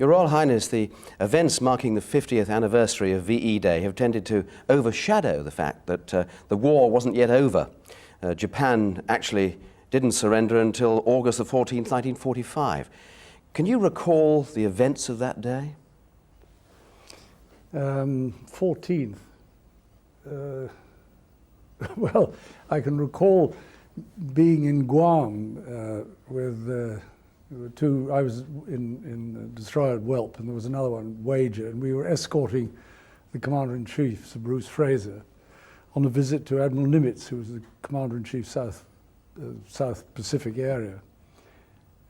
Your Royal Highness, the events marking the 50th anniversary of VE Day have tended to overshadow the fact that the war wasn't yet over. Japan actually didn't surrender until August the 14th, 1945. Can you recall the events of that day? 14th. Well, I can recall being in Guam with two. I was in the destroyer at Whelp, and there was another one, Wager, and we were escorting the Commander-in-Chief, Sir Bruce Fraser, on a visit to Admiral Nimitz, who was the Commander-in-Chief South Pacific area.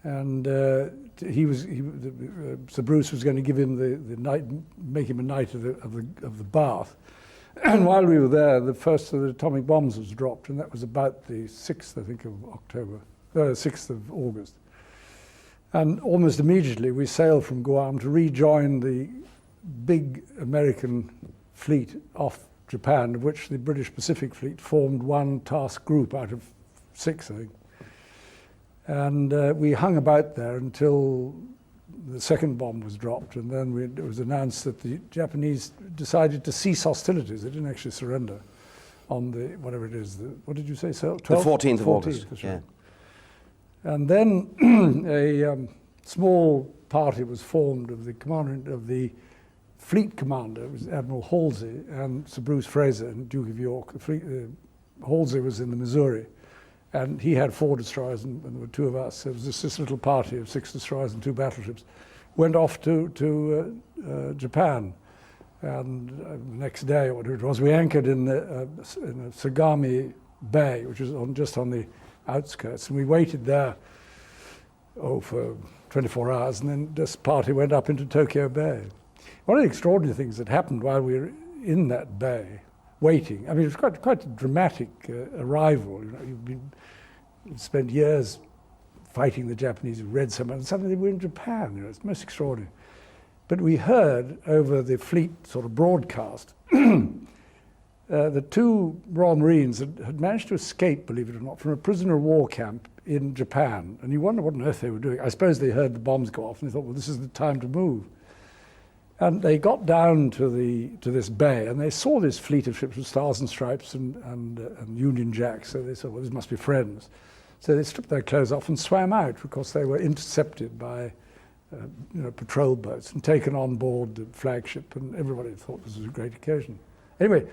And Sir Bruce was going to give him the night, make him a knight of the Bath. And while we were there, the first of the atomic bombs was dropped, and that was about the 6th, I think, of October, 6th of August. And almost immediately we sailed from Guam to rejoin the big American fleet off Japan, of which the British Pacific Fleet formed one task group out of 6, I think. And we hung about there until the second bomb was dropped, and then it was announced that the Japanese decided to cease hostilities. They didn't actually surrender on the, whatever it is, what did you say, so? The 14th of August, that's right. yeah. And then a small party was formed of the commander of the fleet commander, it was Admiral Halsey, and Sir Bruce Fraser and Duke of York. Halsey was in the Missouri, and he had 4 destroyers, and there were 2 of us. It was this little party of 6 destroyers and 2 battleships, went off to Japan. And the next day, or whatever it was, we anchored in Sagami Bay, which was just on the outskirts, and we waited there for 24 hours, and then this party went up into Tokyo Bay. One of the extraordinary things that happened while we were in that bay, waiting, I mean, it was quite a dramatic arrival. You know, you'd spent years fighting the Japanese, you read so much, and suddenly they were in Japan. You know, it's most extraordinary. But we heard over the fleet sort of broadcast the 2 Royal Marines had managed to escape, believe it or not, from a prisoner of war camp in Japan. And you wonder what on earth they were doing. I suppose they heard the bombs go off and they thought, well, this is the time to move. And they got down to this bay, and they saw this fleet of ships with stars and stripes and Union Jacks. So they said, well, this must be friends. So they stripped their clothes off and swam out, because they were intercepted by patrol boats and taken on board the flagship, and everybody thought this was a great occasion. Anyway,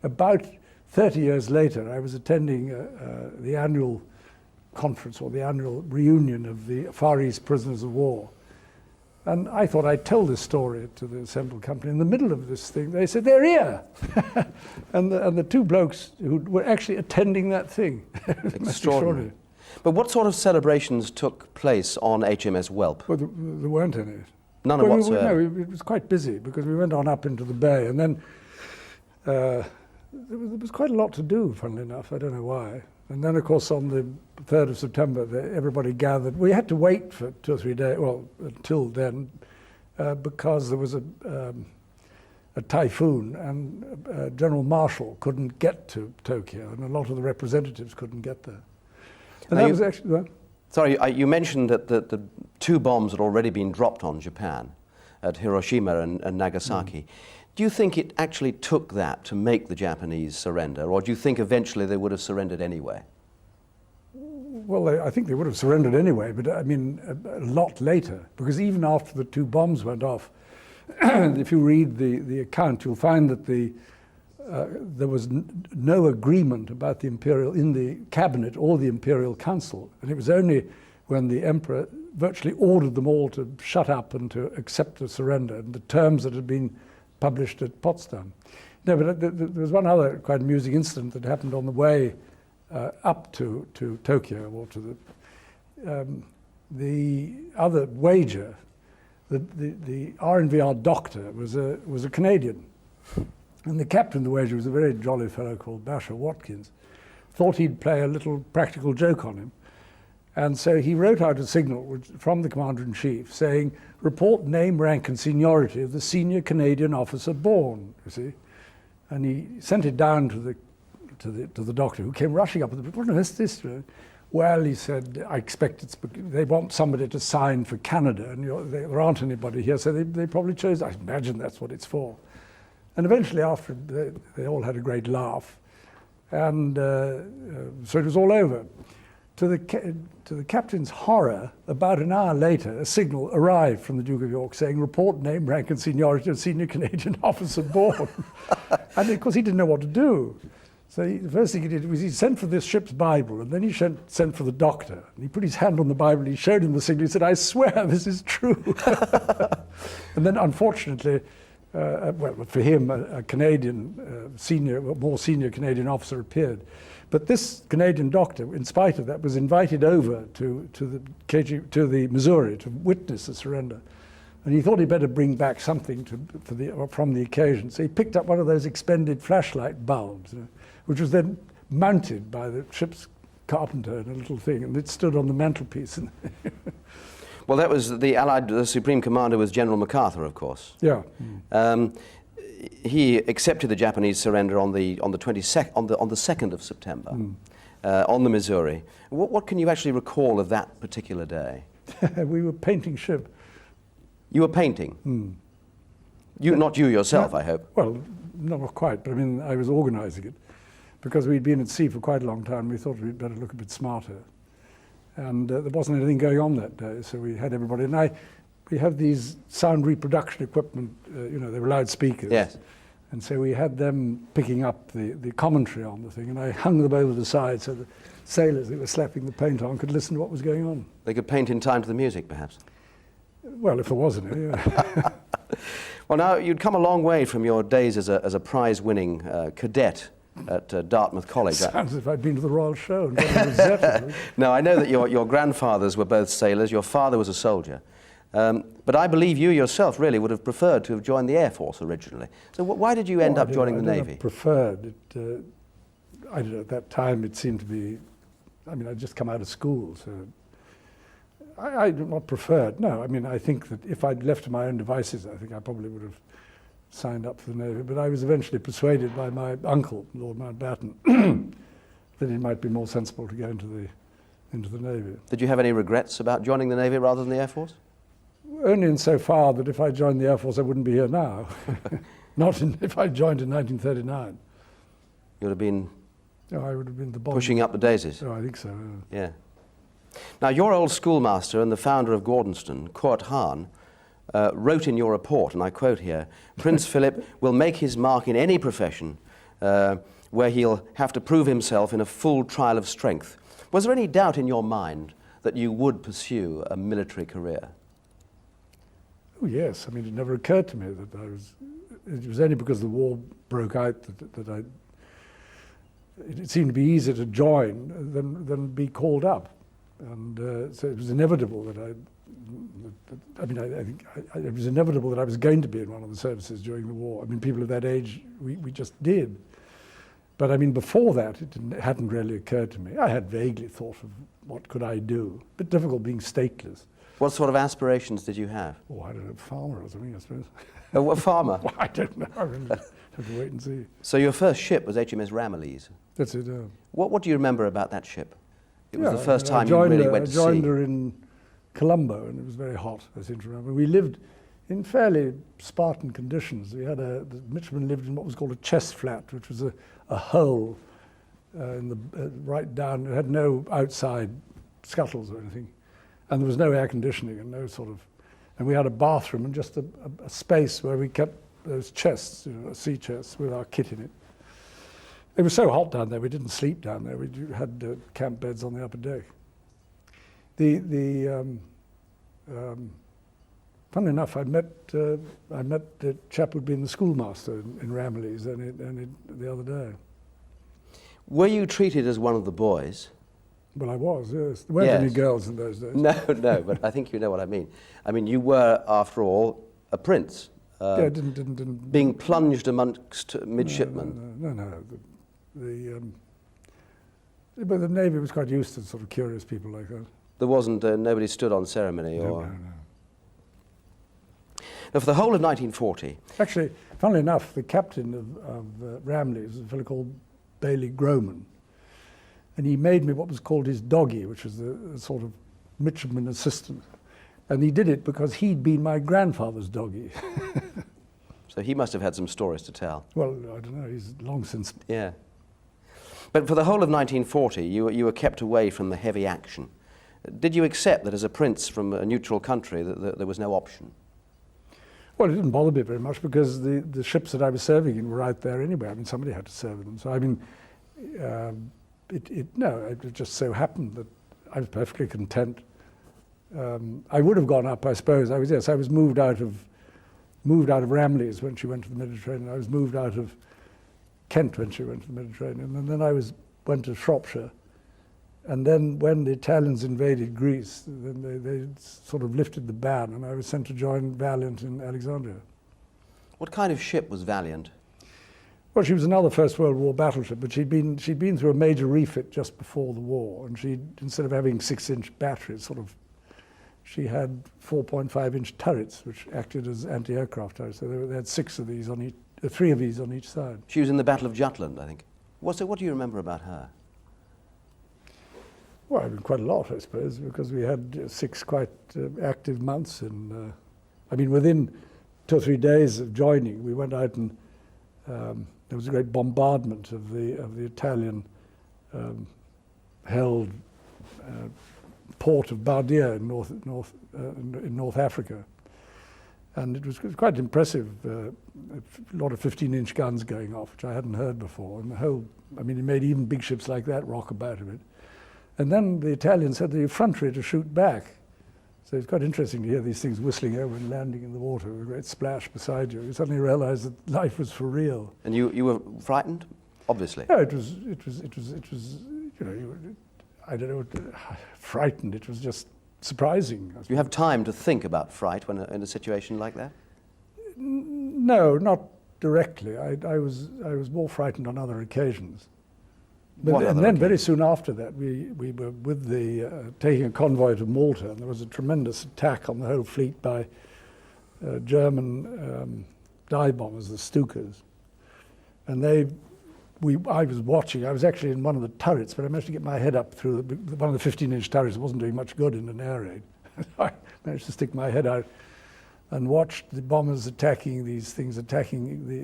about 30 years later, I was attending the annual conference, or the annual reunion of the Far East prisoners of war. And I thought I'd tell this story to the assembled company. In the middle of this thing, they said, they're here! and the 2 blokes who were actually attending that thing. Extraordinary. But what sort of celebrations took place on HMS Whelp? Well, there weren't any. None whatsoever? No, it was quite busy, because we went on up into the bay, and then there was quite a lot to do, funnily enough. I don't know why. And then, of course, on the 3rd of September, everybody gathered. We had to wait for 2 or 3 days, well, until then, because there was a typhoon, and General Marshall couldn't get to Tokyo, and a lot of the representatives couldn't get there. And that was actually... Well, sorry, you mentioned that the 2 bombs had already been dropped on Japan, at Hiroshima and Nagasaki. Do you think it actually took that to make the Japanese surrender, or do you think eventually they would have surrendered anyway? Well, I think they would have surrendered anyway, but I mean, a lot later, because even after the 2 bombs went off, if you read the account, you'll find that there was no agreement about the imperial, in the cabinet or the imperial council, and it was only when the emperor virtually ordered them all to shut up and to accept the surrender, and the terms that had been published at Potsdam. No, but there was one other quite amusing incident that happened on the way up to Tokyo, or to the other Wager. The RNVR doctor was a Canadian, and the captain of the Wager was a very jolly fellow called Basher Watkins. Thought he'd play a little practical joke on him. And so he wrote out a signal from the Commander-in-Chief saying, report name, rank and seniority of the senior Canadian officer born, you see. And he sent it down to the doctor, who came rushing up with the, what on earth is this? Well, he said, I expect they want somebody to sign for Canada, and there aren't anybody here, so they probably chose, I imagine that's what it's for. And eventually, after they all had a great laugh, and so it was all over. To the captain's horror, about an hour later, a signal arrived from the Duke of York saying, report name, rank and seniority of senior Canadian officer aboard. And of course he didn't know what to do. So the first thing he did was he sent for this ship's Bible, and then he sent for the doctor. And he put his hand on the Bible, he showed him the signal, he said, I swear this is true. And then unfortunately, well, for him, a Canadian more senior Canadian officer appeared. But this Canadian doctor, in spite of that, was invited over to the Missouri to witness the surrender. And he thought he'd better bring back something from the occasion. So he picked up one of those expended flashlight bulbs, which was then mounted by the ship's carpenter in a little thing, and it stood on the mantelpiece. Well, that was the Supreme Commander was General MacArthur, of course. Yeah. He accepted the Japanese surrender on the 2nd of September, on the Missouri. What can you actually recall of that particular day? We were painting ship. You were painting? Not you yourself, I hope. Well, not quite, but I mean, I was organising it. Because we'd been at sea for quite a long time, we thought we'd better look a bit smarter. And there wasn't anything going on that day, so we had everybody. And we have these sound reproduction equipment, they were loudspeakers. Yes. And so we had them picking up the commentary on the thing, and I hung them over the side so the sailors that were slapping the paint on could listen to what was going on. They could paint in time to the music, perhaps? Well, if there was any, yeah. Well, now, you'd come a long way from your days as a prize-winning cadet at Dartmouth College. Sounds as if I'd been to the Royal Show and got a Rosetta. No, I know that your grandfathers were both sailors, your father was a soldier. But I believe you yourself really would have preferred to have joined the Air Force originally. So why did you end up joining the Navy? I preferred it. I don't know, at that time it seemed to be, I mean, I'd just come out of school, so I not preferred. No, I mean, I think that if I'd left to my own devices, I think I probably would have signed up for the Navy. But I was eventually persuaded by my uncle, Lord Mountbatten, that it might be more sensible to go into the Navy. Did you have any regrets about joining the Navy rather than the Air Force? Only insofar that if I joined the Air Force, I wouldn't be here now. Not if I joined in 1939. You would have been I would have been the bomb. Pushing up the daisies. Oh, I think so. Yeah. Now, your old schoolmaster and the founder of Gordonston, Kurt Hahn, wrote in your report, and I quote here, Prince Philip will make his mark in any profession where he'll have to prove himself in a full trial of strength. Was there any doubt in your mind that you would pursue a military career? Oh, yes. I mean, it never occurred to me that it was only because the war broke out that it seemed to be easier to join than be called up. And so it was inevitable that I think it was inevitable that I was going to be in one of the services during the war. I mean, people of that age, we just did. But I mean, before that, it hadn't really occurred to me. I had vaguely thought of what could I do. A bit difficult being stateless. What sort of aspirations did you have? Oh, I don't know, farmer or something, I suppose. A farmer? Well, I don't know. I really have to wait and see. So your first ship was HMS Ramillies. That's it. What do you remember about that ship? It was the first time you really went to sea. I joined her in Colombo, and it was very hot, I seem to remember. We lived in fairly Spartan conditions. We had the midshipmen lived in what was called a chest flat, which was a hole right down. It had no outside scuttles or anything, and there was no air conditioning and no sort of. And we had a bathroom and just a space where we kept those chests, sea chests, with our kit in it. It was so hot down there, we didn't sleep down there. We had camp beds on the upper deck. Funnily enough, I met the chap who'd been the schoolmaster in Ramillies the other day. Were you treated as one of the boys? Well, I was, yes. There weren't any girls in those days. No, but I think you know what I mean. I mean, you were, after all, a prince. Yeah, didn't being plunged amongst midshipmen. No. But the Navy was quite used to sort of curious people like that. There wasn't, nobody stood on ceremony or... No. Now, for the whole of 1940... Actually, funnily enough, the captain of Ramillies was a fellow called Bailey Groman. and he made me what was called his doggy, which was a sort of midshipman assistant. And he did it because he'd been my grandfather's doggy. So he must have had some stories to tell. Well, I don't know, he's long since. Yeah. But for the whole of 1940, you were kept away from the heavy action. Did you accept that as a prince from a neutral country that there was no option? Well, it didn't bother me very much because the ships that I was serving in were right there anyway. I mean, somebody had to serve them. So, I mean, it just so happened that I was perfectly content. I would have gone up, I suppose. I was moved out of Ramley's when she went to the Mediterranean. I was moved out of Kent when she went to the Mediterranean. And then I went to Shropshire. And then when the Italians invaded Greece, then they sort of lifted the ban, and I was sent to join Valiant in Alexandria. What kind of ship was Valiant? Well, she was another First World War battleship, but she'd been through a major refit just before the war, and instead of having 6-inch batteries, she had 4.5-inch turrets, which acted as anti-aircraft turrets. So they had 3 of these on each side. She was in the Battle of Jutland, I think. What do you remember about her? Well, I mean, quite a lot, I suppose, because we had 6 quite active months. And within 2 or 3 days of joining, we went out and there was a great bombardment of the Italian held port of Bardia in North Africa, and it was quite impressive. A lot of 15-inch guns going off, which I hadn't heard before, and it made even big ships like that rock about a bit. And then the Italians had the effrontery to shoot back. So it's quite interesting to hear these things whistling over and landing in the water with a great splash beside you. You suddenly realize that life was for real. And you were frightened, obviously? No, it was, I don't know, frightened. It was just surprising. Do you have time to think about fright when in a situation like that? No, not directly. I was more frightened on other occasions. And then very soon after that, we were with taking a convoy to Malta, and there was a tremendous attack on the whole fleet by German dive bombers, the Stukas. And I was watching. I was actually in one of the turrets, but I managed to get my head up through one of the 15-inch turrets. It wasn't doing much good in an air raid. I managed to stick my head out and watched the bombers attacking the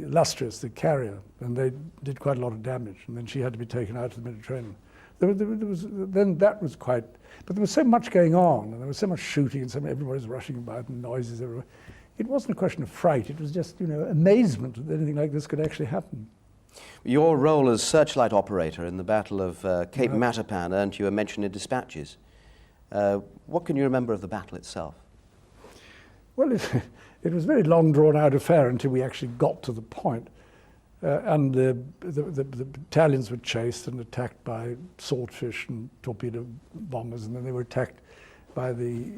Illustrious, the carrier, and they did quite a lot of damage. And then she had to be taken out to the Mediterranean. But there was so much going on, and there was so much shooting, and everybody was rushing about, and noises everywhere. It wasn't a question of fright. It was just, amazement that anything like this could actually happen. Your role as searchlight operator in the Battle of Cape Matapan earned you a mention in dispatches. What can you remember of the battle itself? Well, it was a very long, drawn-out affair until we actually got to the point. And the Italians were chased and attacked by swordfish and torpedo bombers, and then they were attacked by the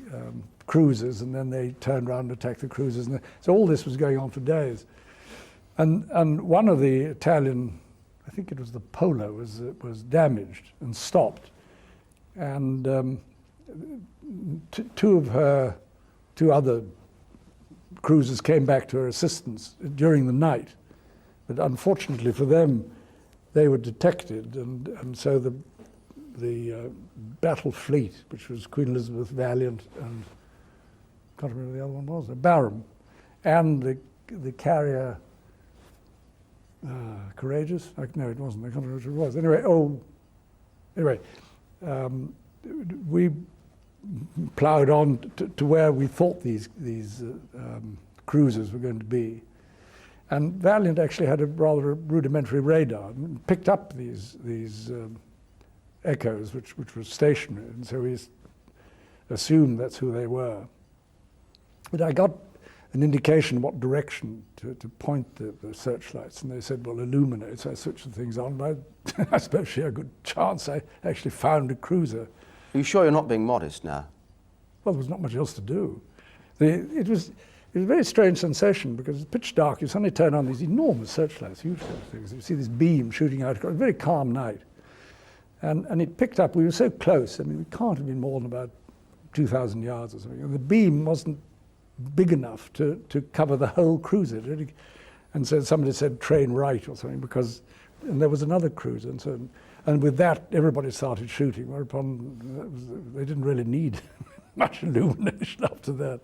cruisers, and then they turned around and attacked the cruisers. So all this was going on for days. And one of the Italian, I think it was the Polo, was damaged and stopped. And two other cruisers came back to her assistance during the night, but unfortunately for them, they were detected, and so the battle fleet, which was Queen Elizabeth, Valiant, and I can't remember the other one was, Barham, and the carrier Courageous. No, it wasn't. I can't remember which it was. Anyway, we ploughed on to where we thought these cruisers were going to be. And Valiant actually had a rather rudimentary radar and picked up these echoes, which were stationary, and so we assumed that's who they were. But I got an indication what direction to point the searchlights, and they said, well, illuminate. So I switched the things on, but I suppose she had a good chance. I actually found a cruiser. Are you sure you're not being modest now? Well, there was not much else to do. It was a very strange sensation because it's pitch dark. You suddenly turn on these enormous searchlights, huge things. You see this beam shooting out. It was a very calm night. And it picked up. We were so close. I mean, we can't have been more than about 2,000 yards or something. And the beam wasn't big enough to cover the whole cruiser. And so somebody said train right or something and there was another cruiser. And And with that, everybody started shooting, whereupon they didn't really need much illumination after that.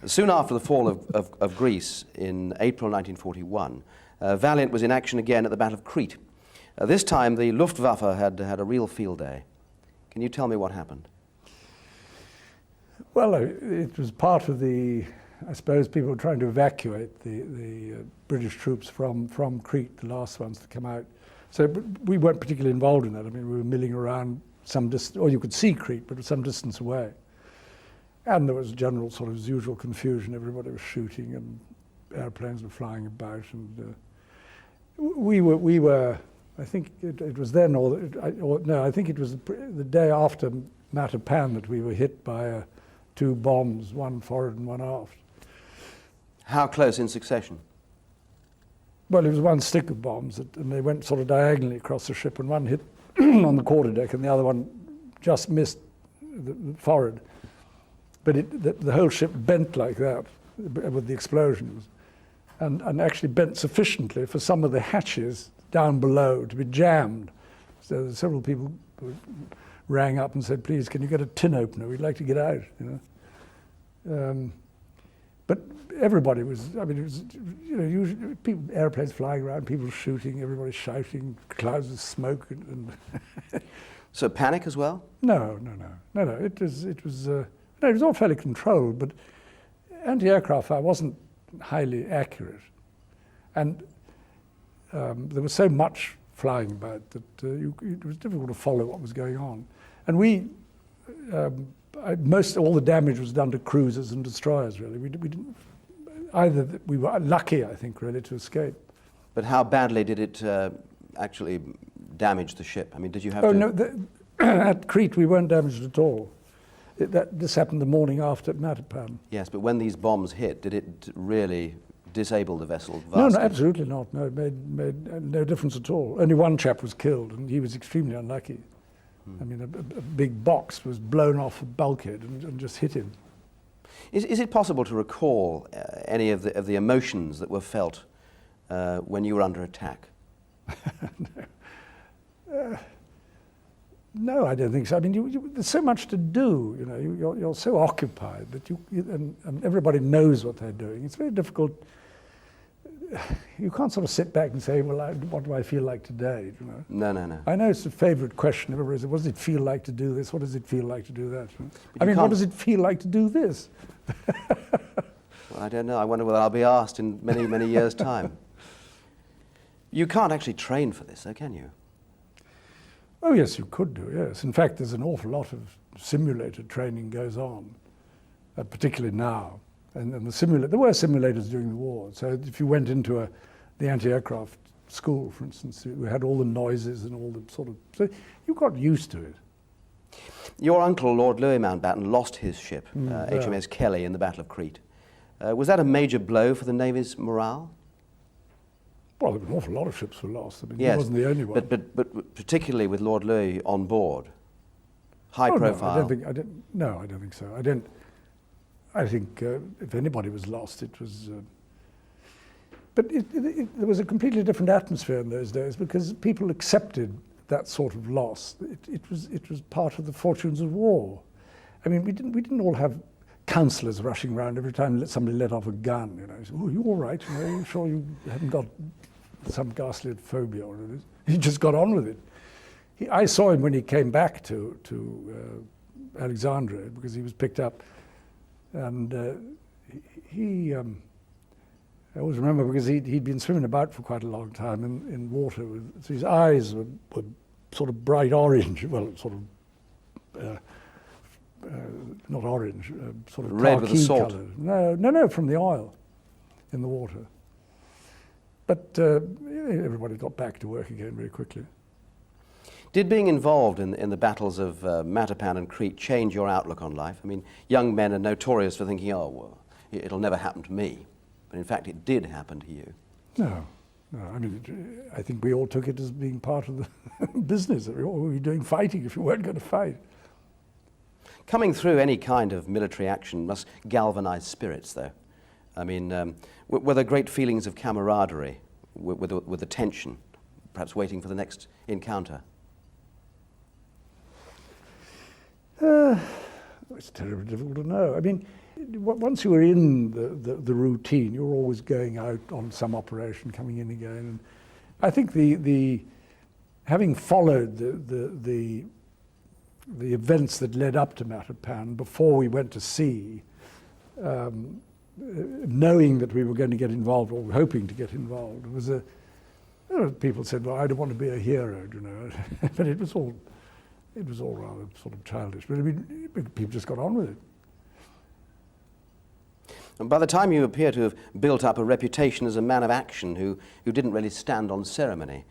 Soon after the fall of Greece in April 1941, Valiant was in action again at the Battle of Crete. This time, the Luftwaffe had a real field day. Can you tell me what happened? Well, it was part of the, I suppose people were trying to evacuate the British troops from Crete, the last ones to come out. So we weren't particularly involved in that. I mean, we were milling around some distance, or you could see Crete, but it was some distance away. And there was general sort of usual confusion. Everybody was shooting and airplanes were flying about. And we were, I think it was then, no, I think it was the day after Matapan that we were hit by two bombs, one forward and one aft. How close in succession? Well, it was one stick of bombs, and they went sort of diagonally across the ship, and one hit on the quarterdeck, and the other one just missed the forward. But the whole ship bent like that with the explosions, and actually bent sufficiently for some of the hatches down below to be jammed. So several people rang up and said, "Please, can you get a tin opener? We'd like to get out." You know. But everybody was, I mean, it was, you know, usually people, airplanes flying around, people shooting, everybody shouting, clouds of smoke. And So panic as well? No. It was all fairly controlled, but anti-aircraft fire wasn't highly accurate. And there was so much flying about that it was difficult to follow what was going on. And all the damage was done to cruisers and destroyers, really. We didn't, we were lucky, I think, really, to escape. But how badly did it actually damage the ship? I mean, did you have to... Oh, no, at Crete we weren't damaged at all. This happened the morning after Matapan. Yes, but when these bombs hit, did it really disable the vessel vastly? No, absolutely not. No, it made no difference at all. Only one chap was killed, and he was extremely unlucky. I mean, a big box was blown off a bulkhead and just hit him. Is it possible to recall any of the emotions that were felt when you were under attack? No, I don't think so. I mean, there's so much to do. You know, you're so occupied that and everybody knows what they're doing. It's very difficult. You can't sort of sit back and say, well, what do I feel like today? You know? No. I know it's a favourite question. Everybody says, what does it feel like to do this? What does it feel like to do that? I mean, what does it feel like to do this? Well, I don't know. I wonder whether I'll be asked in many, many years' time. You can't actually train for this, though, can you? Oh, yes, you could do, yes. In fact, there's an awful lot of simulator training goes on, particularly now. And there were simulators during the war. So if you went into the anti-aircraft school, for instance, we had all the noises and all the sort of... So you got used to it. Your uncle, Lord Louis Mountbatten, lost his ship, HMS Kelly, in the Battle of Crete. Was that a major blow for the Navy's morale? Well, an awful lot of ships were lost. I mean, yes, he wasn't the only one. But particularly with Lord Louis on board, high profile. No, I don't think so. I think if anybody was lost, it was... But there was a completely different atmosphere in those days because people accepted that sort of loss. It was part of the fortunes of war. I mean, we didn't all have counsellors rushing around every time somebody let off a gun. You know, so, oh, you all right? You know, are you sure you haven't got some ghastly phobia or whatever it is? He just got on with it. I saw him when he came back to Alexandria because he was picked up, and I always remember because he'd been swimming about for quite a long time in water. So his eyes were sort of bright orange, well, sort of not orange, sort of red with the salt. Color. No, from the oil in the water. But everybody got back to work again very quickly. Did being involved in the battles of Matapan and Crete change your outlook on life? I mean, young men are notorious for thinking, oh, well, it'll never happen to me. But in fact, it did happen to you. No. I mean, I think we all took it as being part of the business. What were you doing fighting if you weren't going to fight? Coming through any kind of military action must galvanize spirits, though. I mean, were there great feelings of camaraderie with the tension, perhaps waiting for the next encounter? It's terribly difficult to know. I mean, once you were in the routine, you were always going out on some operation, coming in again. And I think the having followed the events that led up to Matapan before we went to sea, knowing that we were going to get involved or hoping to get involved, was people said, "Well, I don't want to be a hero," you know, but it was all rather sort of childish. But I mean, people just got on with it. And by the time you appear to have built up a reputation as a man of action who didn't really stand on ceremony,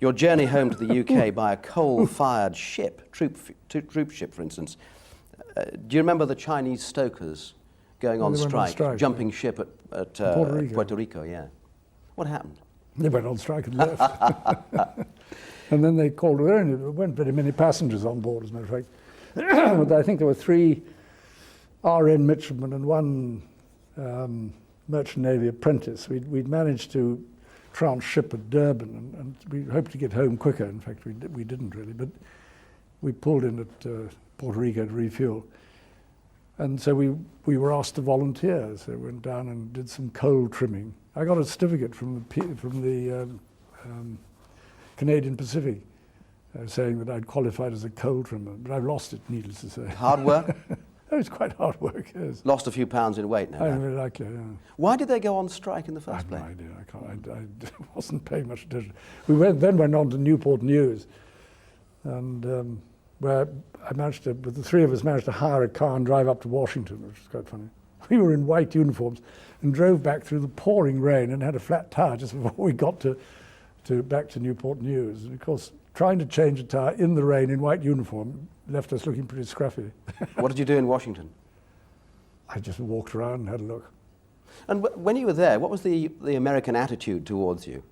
your journey home to the UK by a coal-fired ship, troop ship, for instance. Do you remember the Chinese stokers going on strike, jumping ship at Puerto Rico? Yeah. What happened? They went on strike and left. And then they called. There weren't very many passengers on board, as a matter of fact. I think there were 3 RN midshipmen and 1 Merchant Navy apprentice. We'd managed to transship at Durban, and we hoped to get home quicker. In fact, we didn't really, but we pulled in at Puerto Rico to refuel. And so we were asked to volunteer, so we went down and did some coal trimming. I got a certificate from the Canadian Pacific saying that I'd qualified as a coal trimmer, but I've lost it, needless to say. Hard work? It was quite hard work, yes. Lost a few pounds in weight now. I really like it, yeah. Why did they go on strike in the first place? I have no idea. I wasn't paying much attention. We then went on to Newport News, and where I managed to, with the 3 of us, managed to hire a car and drive up to Washington, which was quite funny. We were in white uniforms and drove back through the pouring rain and had a flat tire just before we got back to Newport News. And of course, trying to change a tire in the rain in white uniform left us looking pretty scruffy. What did you do in Washington? I just walked around and had a look. And when you were there, what was the American attitude towards you?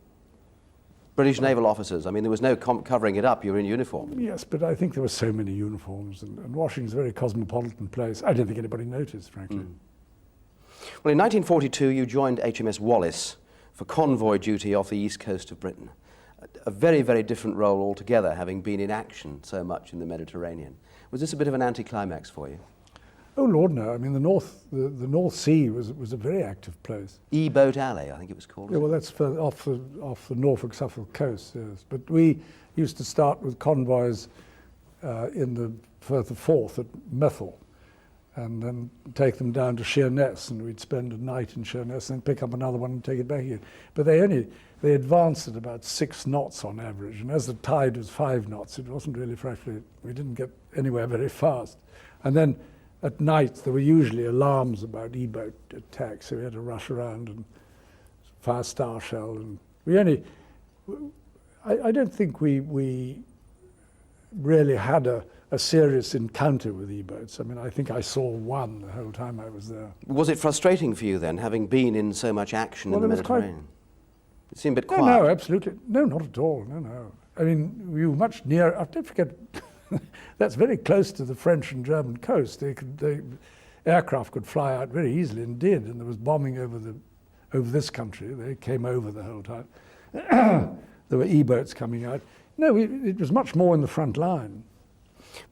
British naval officers, I mean, there was no covering it up, you were in uniform. Yes, but I think there were so many uniforms, and Washington's a very cosmopolitan place. I don't think anybody noticed, frankly. Well, in 1942, you joined HMS Wallis for convoy duty off the east coast of Britain. A very, very different role altogether, having been in action so much in the Mediterranean. Was this a bit of an anticlimax for you? Oh Lord, no. I mean, the North Sea was a very active place. E-Boat Alley, I think it was called. Yeah, well, that's off the Norfolk-Suffolk coast. Yes, but we used to start with convoys in the Firth of Forth at Methil, and then take them down to Sheerness, and we'd spend a night in Sheerness, and then pick up another one and take it back again. But they advanced at about 6 knots on average, and as the tide was 5 knots, it wasn't really frightfully. We didn't get anywhere very fast, and then. At night, there were usually alarms about E-boat attacks, so we had to rush around and fire star shell. And I don't think we really had a serious encounter with E-boats. I mean, I think I saw one the whole time I was there. Was it frustrating for you then, having been in so much action in the Mediterranean? It seemed a bit quiet. No, absolutely. No, not at all. No. I mean, we were much nearer. Don't forget. That's very close to the French and German coast. Aircraft could fly out very easily, and did. And there was bombing over this country. They came over the whole time. There were E-boats coming out. No, it was much more in the front line.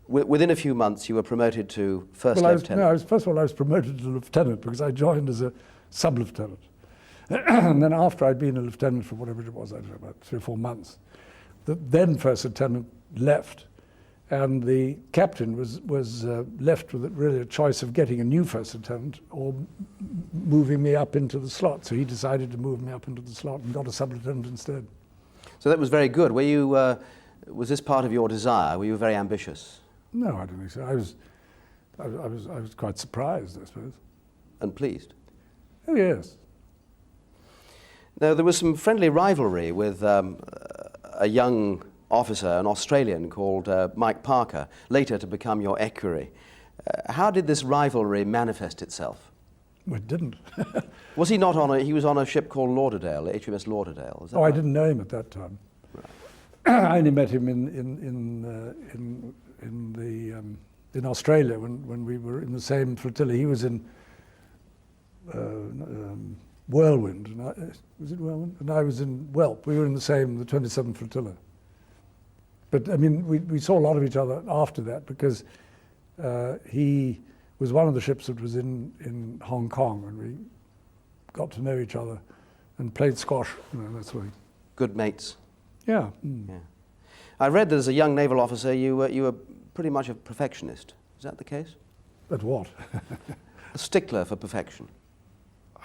Within a few months, you were promoted to first lieutenant. First of all, I was promoted to lieutenant because I joined as a sub-lieutenant. And then after I'd been a lieutenant for whatever it was, I don't know, about 3 or 4 months, the then first lieutenant left. And the captain was left with really a choice of getting a new first lieutenant or moving me up into the slot. So he decided to move me up into the slot and got a sub-lieutenant instead. So that was very good. Were you? Was this part of your desire? Were you very ambitious? No, I don't think so. I was quite surprised, I suppose. And pleased? Oh yes. Now there was some friendly rivalry with a young officer, an Australian called Mike Parker, later to become your equerry. How did this rivalry manifest itself? Well, it didn't. Was he not on he was on a ship called Lauderdale, HMS Lauderdale? Is that right? I didn't know him at that time. Right. I only met him in Australia when we were in the same flotilla. He was in Whirlwind. Was it Whirlwind? And I was in Whelp. We were in the 27th flotilla. But I mean, we saw a lot of each other after that because he was one of the ships that was in Hong Kong, and we got to know each other and played squash. You know, that's what. Good mates. Yeah. Yeah. I read that as a young naval officer, you were pretty much a perfectionist. Is that the case? But what? A stickler for perfection.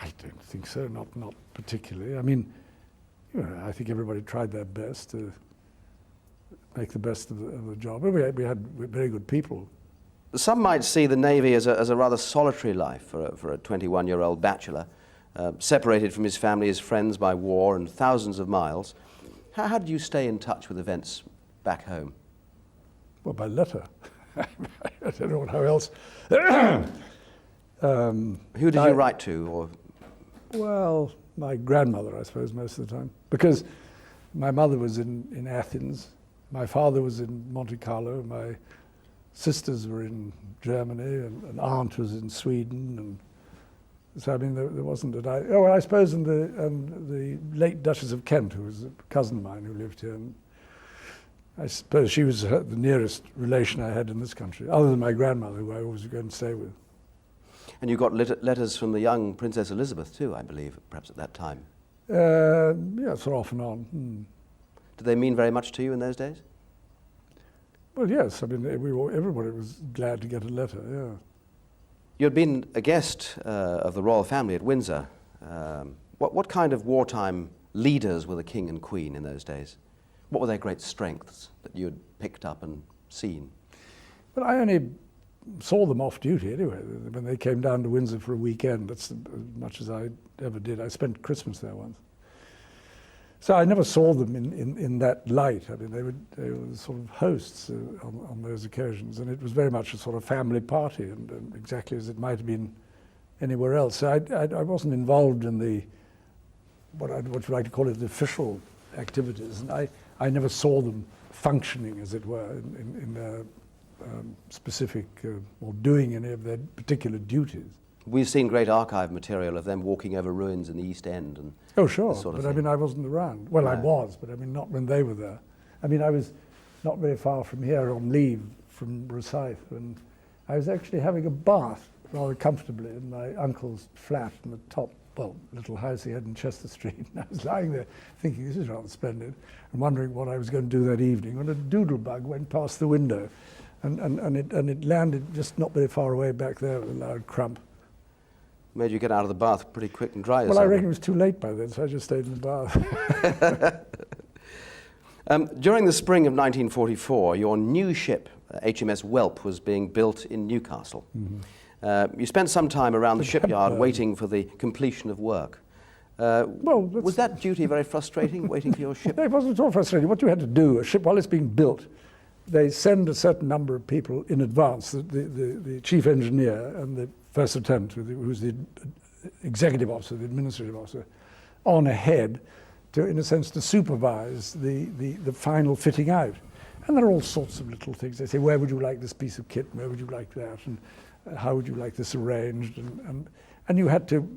I don't think so. Not particularly. I mean, you know, I think everybody tried their best to make the best of the job. We had very good people. Some might see the Navy as a rather solitary life for a 21-year-old bachelor, separated from his family, his friends by war and thousands of miles. How did you stay in touch with events back home? Well, by letter. I don't know how else. Who did you write to? Or? Well, my grandmother, I suppose, most of the time. Because my mother was in Athens, my father was in Monte Carlo, my sisters were in Germany, and an aunt was in Sweden. And so, I mean, there wasn't that I suppose in the late Duchess of Kent, who was a cousin of mine who lived here, and I suppose she was the nearest relation I had in this country, other than my grandmother, who I always go and stay with. And you got letters from the young Princess Elizabeth too, I believe, perhaps at that time. Yeah, sort of off and on. Did they mean very much to you in those days? Well, yes. I mean, everybody was glad to get a letter, yeah. You had been a guest of the royal family at Windsor. What kind of wartime leaders were the King and Queen in those days? What were their great strengths that you had picked up and seen? Well, I only saw them off duty anyway. When they came down to Windsor for a weekend, that's as much as I ever did. I spent Christmas there once. So I never saw them in that light. I mean, they were sort of hosts on those occasions, and it was very much a sort of family party, and exactly as it might have been anywhere else. So I wasn't involved in the, what you like to call it, the official activities, and I never saw them functioning, as it were, in specific or doing any of their particular duties. We've seen great archive material of them walking over ruins in the East End. And oh, sure, sort of but I mean, I wasn't around. Well, I was, but I mean, not when they were there. I mean, I was not very far from here on leave from Rosyth, and I was actually having a bath rather comfortably in my uncle's flat in the top, well, little house he had in Chester Street. And I was lying there thinking, this is rather splendid, and wondering what I was going to do that evening, when a doodlebug went past the window, and it landed just not very far away back there with a loud crump. Made you get out of the bath pretty quick and dry. Well, I reckon it was too late by then, so I just stayed in the bath. During the spring of 1944, your new ship, HMS Whelp, was being built in Newcastle. Mm-hmm. You spent some time around the shipyard waiting for the completion of work. Was that duty very frustrating, waiting for your ship? No, it wasn't at all frustrating. What you had to do, a ship, while it's being built, they send a certain number of people in advance, the chief engineer and the first lieutenant, who's the executive officer, the administrative officer, on ahead to, in a sense, to supervise the final fitting out. And there are all sorts of little things. They say, where would you like this piece of kit? Where would you like that? And how would you like this arranged? And you had to,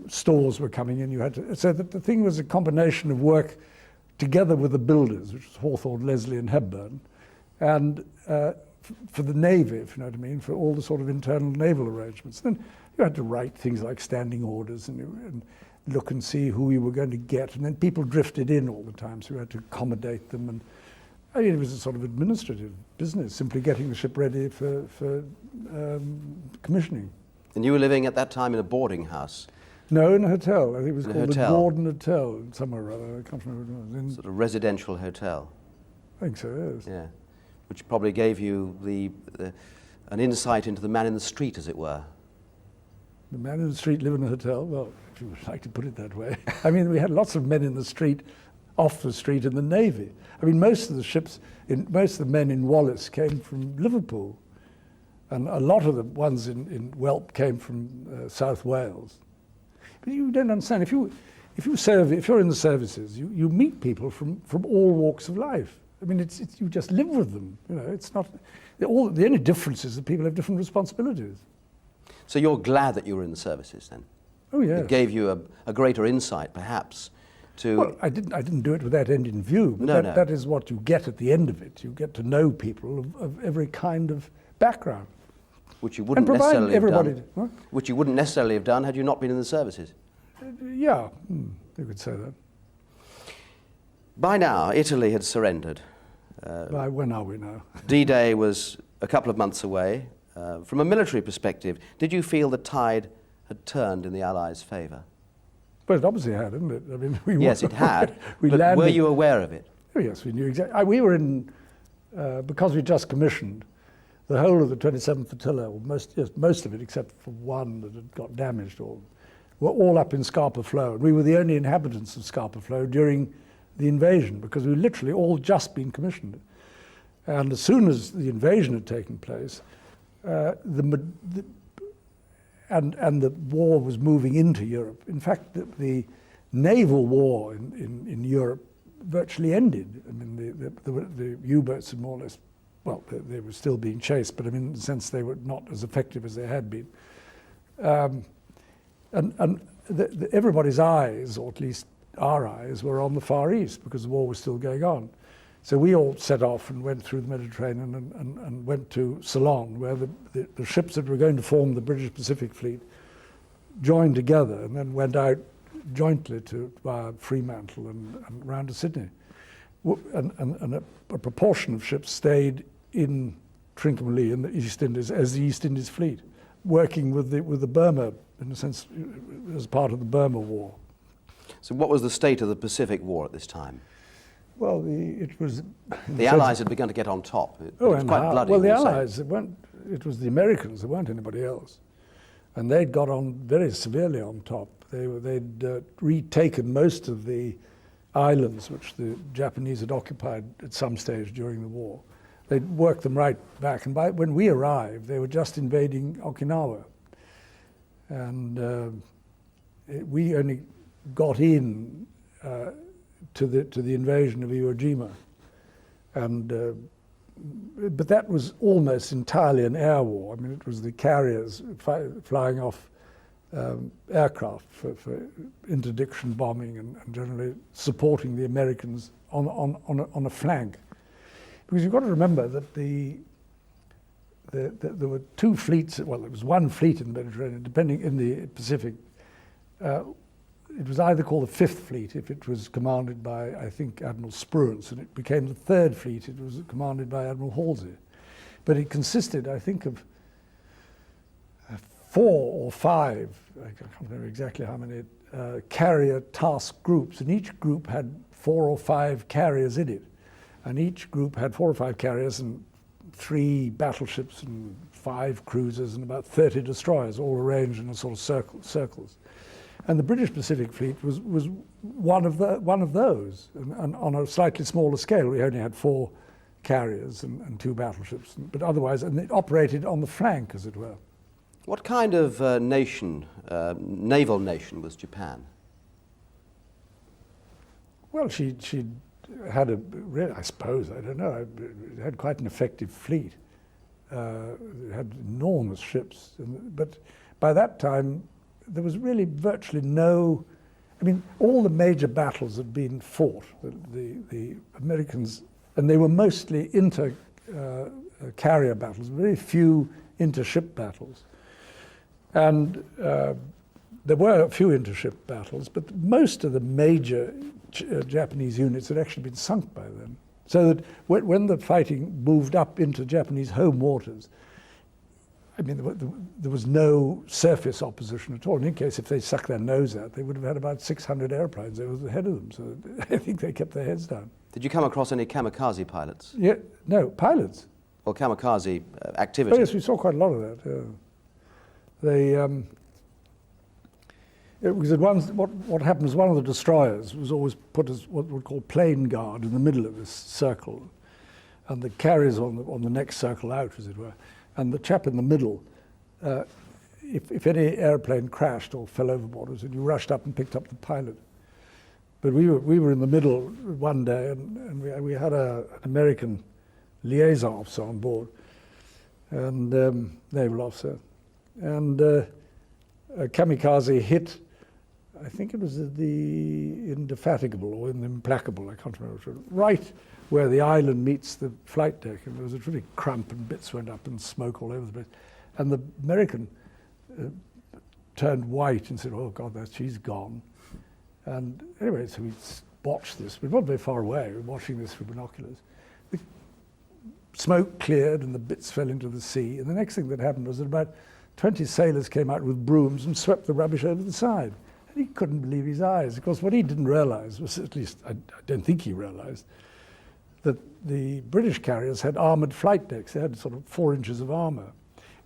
stores were coming in, you had to, so that the thing was a combination of work together with the builders, which was Hawthorne, Leslie and Hepburn, and for the Navy, if you know what I mean, for all the sort of internal naval arrangements. Then you had to write things like standing orders and look and see who you were going to get, and then people drifted in all the time, so you had to accommodate them. And I mean, it was a sort of administrative business, simply getting the ship ready for commissioning. And you were living at that time in a boarding house? No, in a hotel. I think it was called the Gordon Hotel, somewhere or other. I can't remember what it was. Sort of residential hotel? I think so, yes. Yeah. Which probably gave you an insight into the man in the street, as it were. The man in the street live in a hotel? Well, if you would like to put it that way. I mean, we had lots of men in the street, off the street in the Navy. I mean, most of the men in Wallace came from Liverpool, and a lot of the ones in Whelp came from South Wales. But you don't understand. If you're in the services, you meet people from all walks of life. I mean, you just live with them. You know, it's not the only difference is that people have different responsibilities. So you're glad that you were in the services then? Oh yes. It gave you a greater insight, perhaps, to. Well, I didn't do it with that end in view. But that is what you get at the end of it. You get to know people of every kind of background. Which you wouldn't and provide necessarily have everybody. done. What? Which you wouldn't necessarily have done had you not been in the services. Yeah, you could say that. By now, Italy had surrendered. When are we now? D-Day was a couple of months away. From a military perspective, did you feel the tide had turned in the Allies' favour? Well, it obviously had, hadn't it? I mean, Yes, it had. We but landed, were you aware of it? Oh, yes, we knew exactly. We were in, because we just commissioned, the whole of the 27th Flotilla, or most of it except for one that had got damaged, were all up in Scapa Flow. And we were the only inhabitants of Scapa Flow during the invasion, because we literally all just been commissioned. And as soon as the invasion had taken place, and the war was moving into Europe. In fact, the naval war in Europe virtually ended. I mean, the U-boats were more or less, well, they were still being chased, but I mean, in the sense they were not as effective as they had been. Everybody's eyes, or at least our eyes, were on the Far East because the war was still going on. So we all set off and went through the Mediterranean and went to Ceylon, where the ships that were going to form the British Pacific Fleet joined together and then went out jointly via Fremantle and round to Sydney. And a proportion of ships stayed in Trincomalee in the East Indies as the East Indies Fleet, working with the Burma, in a sense, as part of the Burma War. So what was the state of the Pacific War at this time? Well, it was... The Allies had begun to get on top. It was quite bloody. Well, the Allies, it was the Americans, there weren't anybody else. And they'd got on very severely on top. They'd retaken most of the islands which the Japanese had occupied at some stage during the war. They'd worked them right back. And when we arrived, they were just invading Okinawa. And we only got in to the invasion of Iwo Jima, but that was almost entirely an air war. I mean, it was the carriers flying off aircraft for interdiction bombing and generally supporting the Americans on a flank. Because you've got to remember that there were two fleets. Well, there was one fleet in the Mediterranean, depending in the Pacific. It was either called the Fifth Fleet if it was commanded by, I think, Admiral Spruance, and it became the Third Fleet. It was commanded by Admiral Halsey. But it consisted, I think, of 4 or 5, I can't remember exactly how many, carrier task groups, and each group had 4 or 5 carriers in it. And each group had 4 or 5 carriers and 3 battleships and 5 cruisers and about 30 destroyers, all arranged in a sort of circles. And the British Pacific Fleet was one of those, and on a slightly smaller scale. We only had 4 carriers and 2 battleships, but otherwise, and it operated on the flank, as it were. What kind of nation, naval nation, was Japan? Well, she had I suppose, I don't know, it had quite an effective fleet. It had enormous ships, but by that time, there was really virtually no, I mean, all the major battles had been fought. The Americans, and they were mostly inter-carrier battles, very few inter-ship battles. And there were a few inter-ship battles, but most of the major Japanese units had actually been sunk by then. So that when the fighting moved up into Japanese home waters, I mean, there was no surface opposition at all. In any case, if they sucked their nose out, they would have had about 600 airplanes over the head of them. So I think they kept their heads down. Did you come across any kamikaze pilots? Yeah, no, pilots. Or kamikaze activity? Oh, yes, we saw quite a lot of that. It was what happened was one of the destroyers was always put as what we call plane guard in the middle of this circle, and the carriers on the next circle out, as it were. And the chap in the middle, if any airplane crashed or fell overboard, you rushed up and picked up the pilot. But we were in the middle one day, and we had an American liaison officer on board, and naval officer, and a kamikaze hit. I think it was the Indefatigable or in the Implacable, I can't remember, right where the island meets the flight deck, and there was a really crump and bits went up and smoke all over the place. And the American turned white and said, "Oh God, she's gone." And anyway, so we watched this. We weren't very far away. We were watching this through binoculars. The smoke cleared and the bits fell into the sea. And the next thing that happened was that about 20 sailors came out with brooms and swept the rubbish over the side. And he couldn't believe his eyes. Of course, what he didn't realize was, at least I don't think he realized, that the British carriers had armored flight decks. They had sort of 4 inches of armor,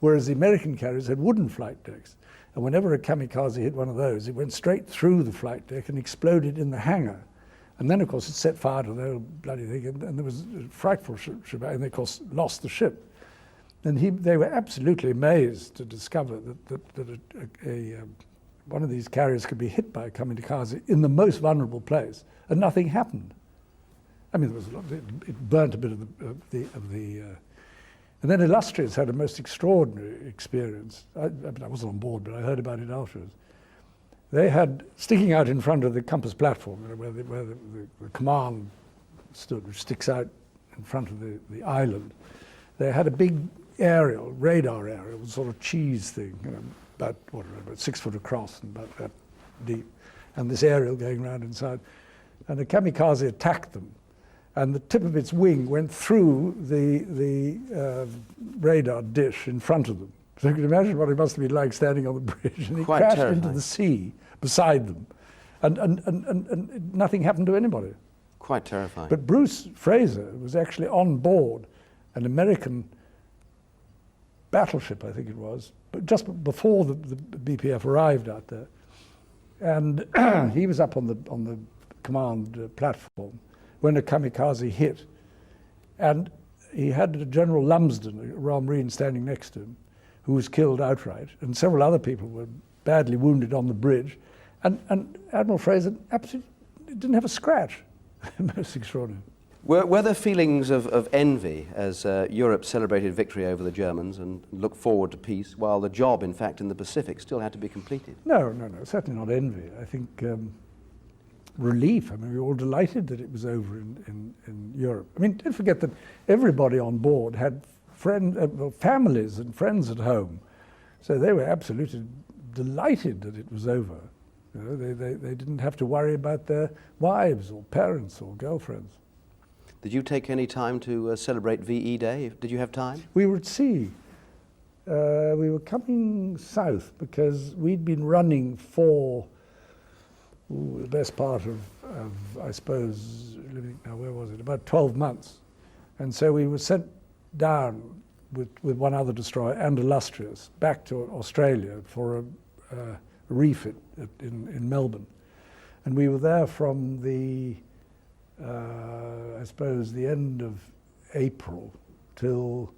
whereas the American carriers had wooden flight decks. And whenever a kamikaze hit one of those, it went straight through the flight deck and exploded in the hangar. And then, of course, it set fire to the whole bloody thing, and there was a frightful shebang, and they, of course, lost the ship. And they were absolutely amazed to discover that one of these carriers could be hit by a kamikaze in the most vulnerable place, and nothing happened. I mean, it burnt a bit of the and then Illustrious had a most extraordinary experience. I wasn't on board, but I heard about it afterwards. They had, sticking out in front of the compass platform, where the command stood, which sticks out in front of the island, they had a big radar aerial, a sort of cheese thing, about 6 foot across and about that deep, and this aerial going around inside. And a kamikaze attacked them, and the tip of its wing went through the radar dish in front of them. So you can imagine what it must have been like standing on the bridge, and it crashed into the sea beside them, and nothing happened to anybody. Quite terrifying. But Bruce Fraser was actually on board an American battleship, I think it was, but just before the BPF arrived out there, and he was up on the command platform when a kamikaze hit, and he had General Lumsden, a Royal Marine, standing next to him, who was killed outright, and several other people were badly wounded on the bridge, and Admiral Fraser absolutely didn't have a scratch. Most extraordinary. Were there feelings of envy as Europe celebrated victory over the Germans and looked forward to peace, while the job, in fact, in the Pacific still had to be completed? No, certainly not envy. I think relief. I mean, we were all delighted that it was over in Europe. I mean, don't forget that everybody on board had families and friends at home, so they were absolutely delighted that it was over. You know, they didn't have to worry about their wives or parents or girlfriends. Did you take any time to celebrate VE Day? Did you have time? We were at sea. We were coming south because we'd been running for the best part of I suppose, where was it? About 12 months. And so we were sent down with one other destroyer and Illustrious back to Australia for a refit in Melbourne. And we were there from the I suppose the end of April till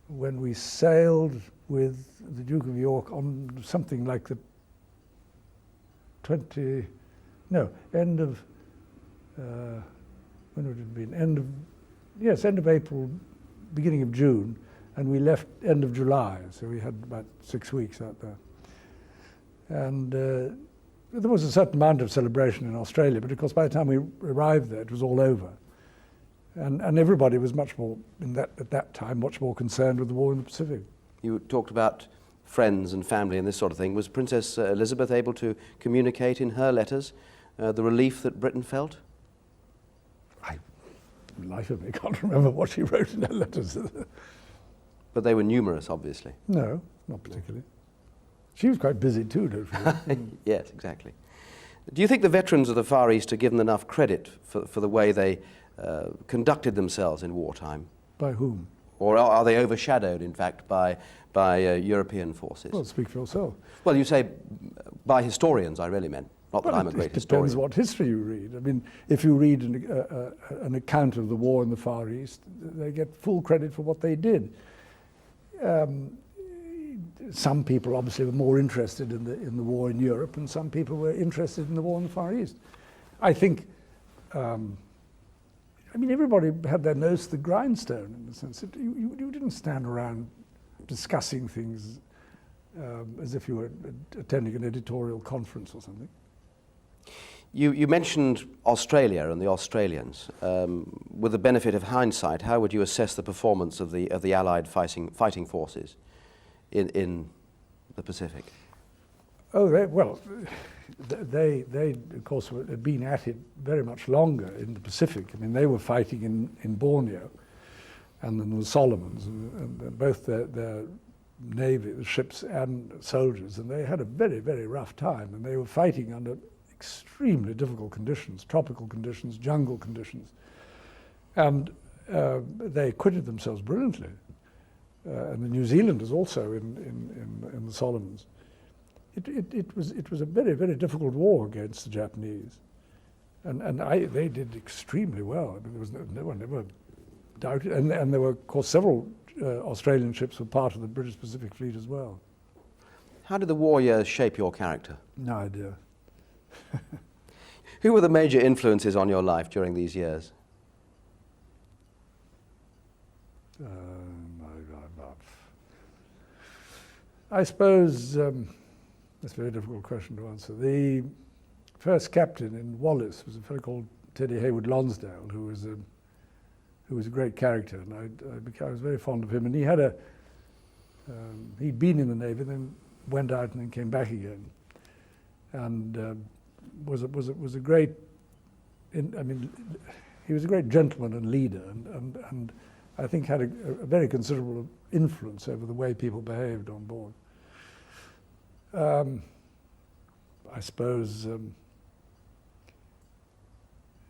when we sailed with the Duke of York on something like the end of when would it have been? End of April, beginning of June, and we left end of July, so we had about 6 weeks out there. And there was a certain amount of celebration in Australia, but of course by the time we arrived there, it was all over. And everybody was much more, at that time, much more concerned with the war in the Pacific. You talked about friends and family and this sort of thing. Was Princess Elizabeth able to communicate in her letters the relief that Britain felt? Life of me, I can't remember what she wrote in her letters. But they were numerous, obviously. No, not particularly. She was quite busy too, don't you think? Yes, exactly. Do you think the veterans of the Far East are given enough credit for the way they conducted themselves in wartime? By whom? Or are they overshadowed, in fact, by European forces? Well, speak for yourself. Well, you say by historians, I really meant. Not that I'm a great historian. It depends what history you read. I mean, if you read an account of the war in the Far East, they get full credit for what they did. Some people obviously were more interested in the war in Europe, and some people were interested in the war in the Far East. I think, everybody had their nose to the grindstone in the sense that you didn't stand around discussing things as if you were attending an editorial conference or something. You mentioned Australia and the Australians. With the benefit of hindsight, how would you assess the performance of the Allied fighting forces? in the Pacific? Oh, they of course had been at it very much longer in the Pacific. I mean, they were fighting in Borneo and in the Solomons, and both their navy, the ships and soldiers, and they had a very, very rough time, and they were fighting under extremely difficult conditions, tropical conditions, jungle conditions, and they acquitted themselves brilliantly. And the New Zealanders also in the Solomons. It was a very, very difficult war against the Japanese, and they did extremely well. I mean, no one ever doubted, and there were, of course, several Australian ships were part of the British Pacific Fleet as well. How did the war years shape your character? No idea. Who were the major influences on your life during these years? I suppose that's a very difficult question to answer. The first captain in Wallis was a fellow called Teddy Hayward Lonsdale, who was a great character, and I was very fond of him. And he had he'd been in the Navy, then went out and then came back again, and was a great. He was a great gentleman and leader, and I think had a very considerable influence over the way people behaved on board. I suppose,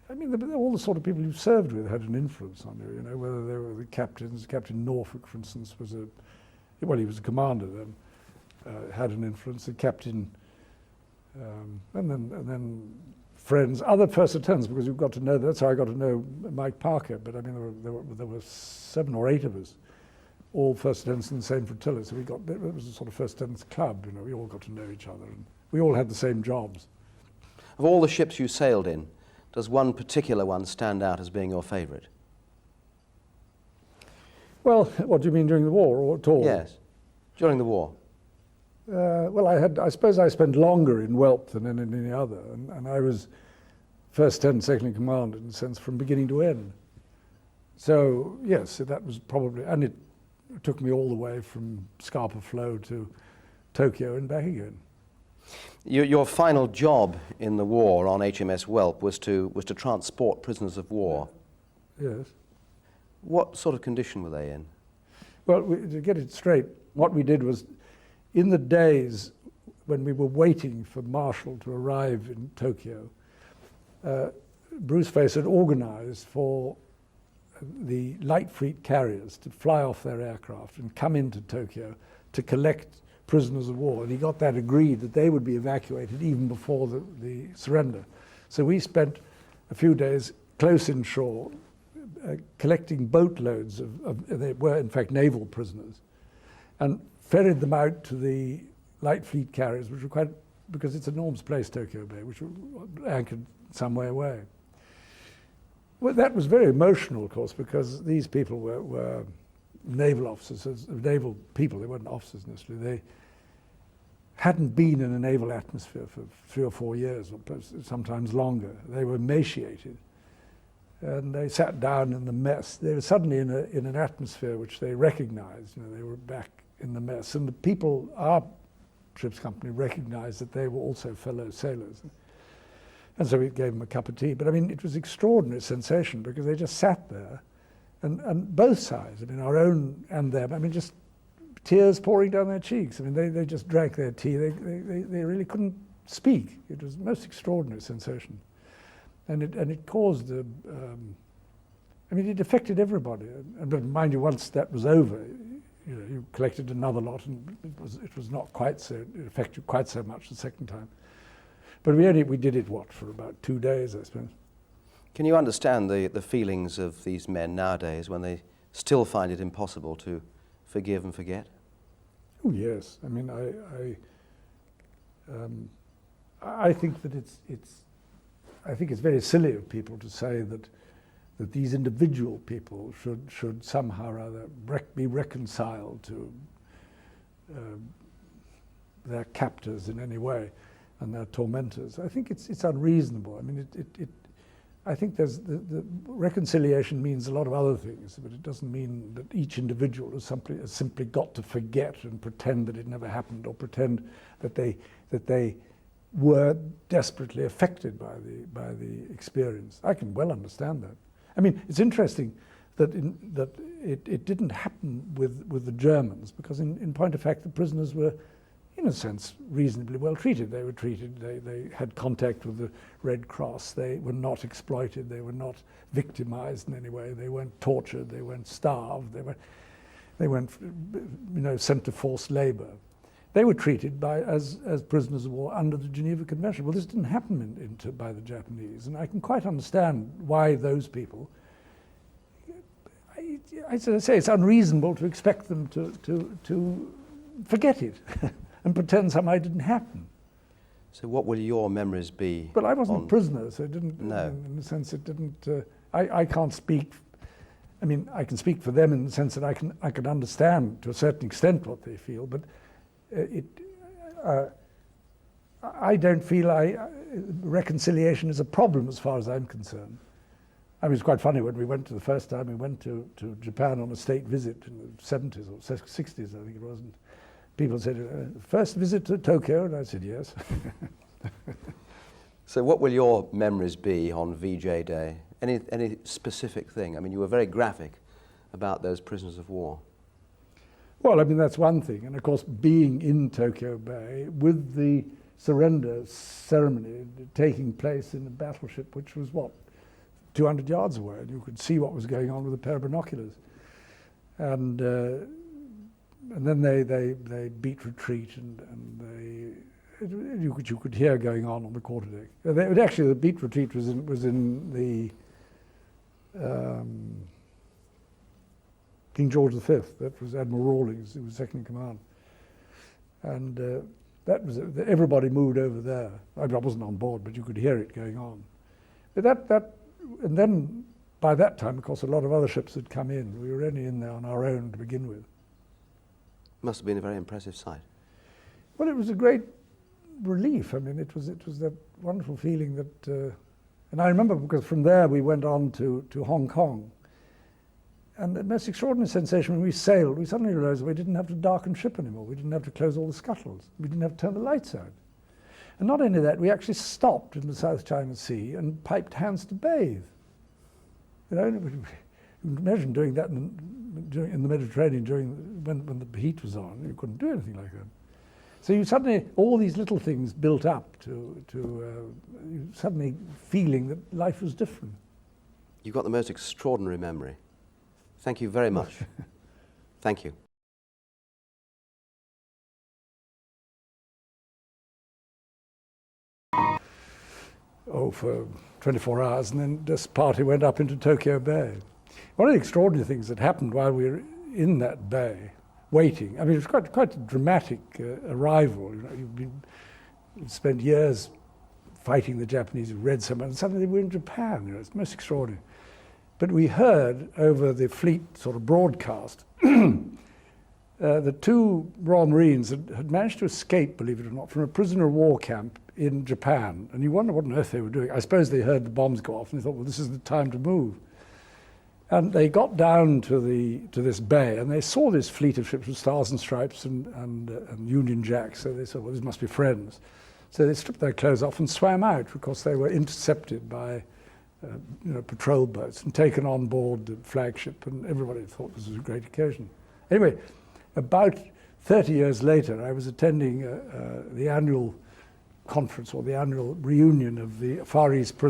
all the sort of people you served with had an influence on you, whether they were the captains. Captain Norfolk, for instance, he was a commander then, had an influence. The captain, and then friends, other first lieutenants, because you've got to know, that's how I got to know Mike Parker, but I mean, there were 7 or 8 of us, all first lieutenants in the same flotilla, so it was a sort of first lieutenants club, we all got to know each other, and we all had the same jobs. Of all the ships you sailed in, does one particular one stand out as being your favourite? Well, what do you mean during the war, or at all? Yes, during the war. Well, I suppose I spent longer in Whelp than in any other, and I was first lieutenant, second in command, in a sense, from beginning to end. So, yes, that was probably, and it took me all the way from Scapa Flow to Tokyo and back again. Your final job in the war on HMS Whelp was to transport prisoners of war. Yes. What sort of condition were they in? Well, to get it straight, what we did was, in the days when we were waiting for Marshall to arrive in Tokyo, Bruce Face had organized for the light fleet carriers to fly off their aircraft and come into Tokyo to collect prisoners of war. And he got that agreed that they would be evacuated even before the surrender. So we spent a few days close inshore collecting boatloads they were in fact naval prisoners, and ferried them out to the light fleet carriers, which were quite, because it's an enormous place, Tokyo Bay, which were anchored some way away. Well, that was very emotional, of course, because these people were naval officers, naval people. They weren't officers necessarily. They hadn't been in a naval atmosphere for 3 or 4 years, or sometimes longer. They were emaciated, and they sat down in the mess. They were suddenly in an atmosphere which they recognized. They were back in the mess, and the people, our ship's company, recognized that they were also fellow sailors. And so we gave them a cup of tea. But I mean, it was an extraordinary sensation, because they just sat there, and both sides, I mean, our own and them, I mean, just tears pouring down their cheeks. I mean, they just drank their tea. They really couldn't speak. It was the most extraordinary sensation. And it caused I mean, it affected everybody. And mind you, once that was over, you collected another lot, and it was not quite so, it affected quite so much the second time. But we did it, for about 2 days, I suppose. Can you understand the feelings of these men nowadays when they still find it impossible to forgive and forget? Oh yes, I mean, I think that I think it's very silly of people to say that these individual people should somehow or other be reconciled to their captors in any way and their tormentors. I think it's unreasonable. I mean, I think the reconciliation means a lot of other things, but it doesn't mean that each individual has simply got to forget and pretend that it never happened, or pretend that they were desperately affected by the experience. I can well understand that. I mean, it's interesting that it didn't happen with the Germans, because in point of fact the prisoners were, in a sense, reasonably well treated. They were treated, they had contact with the Red Cross, they were not exploited, they were not victimized in any way, they weren't tortured, they weren't starved, they weren't sent to forced labor. They were treated as prisoners of war under the Geneva Convention. Well, this didn't happen by the Japanese, and I can quite understand why those people, as I say, it's unreasonable to expect them to forget it and pretend somehow it didn't happen. So what will your memories be? But I wasn't a prisoner, so it didn't, no. In the sense it didn't, I can't speak, I mean, I can speak for them in the sense that I can understand to a certain extent what they feel, but I don't feel reconciliation is a problem as far as I'm concerned. I mean, it was quite funny when we went the first time we went to Japan on a state visit in the 70s or 60s, I think it was. And people said, first visit to Tokyo? And I said, yes. So what will your memories be on VJ Day? Any specific thing? I mean, you were very graphic about those prisoners of war. Well, I mean, that's one thing. And of course, being in Tokyo Bay with the surrender ceremony taking place in a battleship, which was, 200 yards away, and you could see what was going on with a pair of binoculars. And then they beat retreat, and you could hear going on the quarterdeck. Actually, the beat retreat was in the King George V. That was Admiral Rawlings, who was second in command, and that was everybody moved over there. I wasn't on board, but you could hear it going on. But and then by that time, of course, a lot of other ships had come in. We were only in there on our own to begin with. Must have been a very impressive sight. Well, it was a great relief. I mean, it was that wonderful feeling that, and I remember because from there we went on to Hong Kong. And the most extraordinary sensation when we sailed, we suddenly realized we didn't have to darken ship anymore. We didn't have to close all the scuttles. We didn't have to turn the lights out. And not only that, we actually stopped in the South China Sea and piped hands to bathe. You know, imagine doing that in the Mediterranean when the heat was on. You couldn't do anything like that. So you suddenly, all these little things built up to you suddenly feeling that life was different. You've got the most extraordinary memory. Thank you very much. Thank you. For 24 hours, and then this party went up into Tokyo Bay. One of the extraordinary things that happened while we were in that bay, waiting, I mean, it was quite a dramatic arrival. You know, you'd spent years fighting the Japanese, you read so much, and suddenly we were in Japan. You know, it's most extraordinary. But we heard over the fleet sort of broadcast the two Royal Marines had managed to escape, believe it or not, from a prisoner of war camp in Japan. And you wonder what on earth they were doing. I suppose they heard the bombs go off and they thought, well, this is the time to move. And they got down to this bay and they saw this fleet of ships with stars and stripes and Union Jacks. So they said, well, these must be friends. So they stripped their clothes off and swam out because they were intercepted by patrol boats and taken on board the flagship, and everybody thought this was a great occasion. Anyway, about 30 years later, I was attending the annual conference or the annual reunion of the Far East prisoners.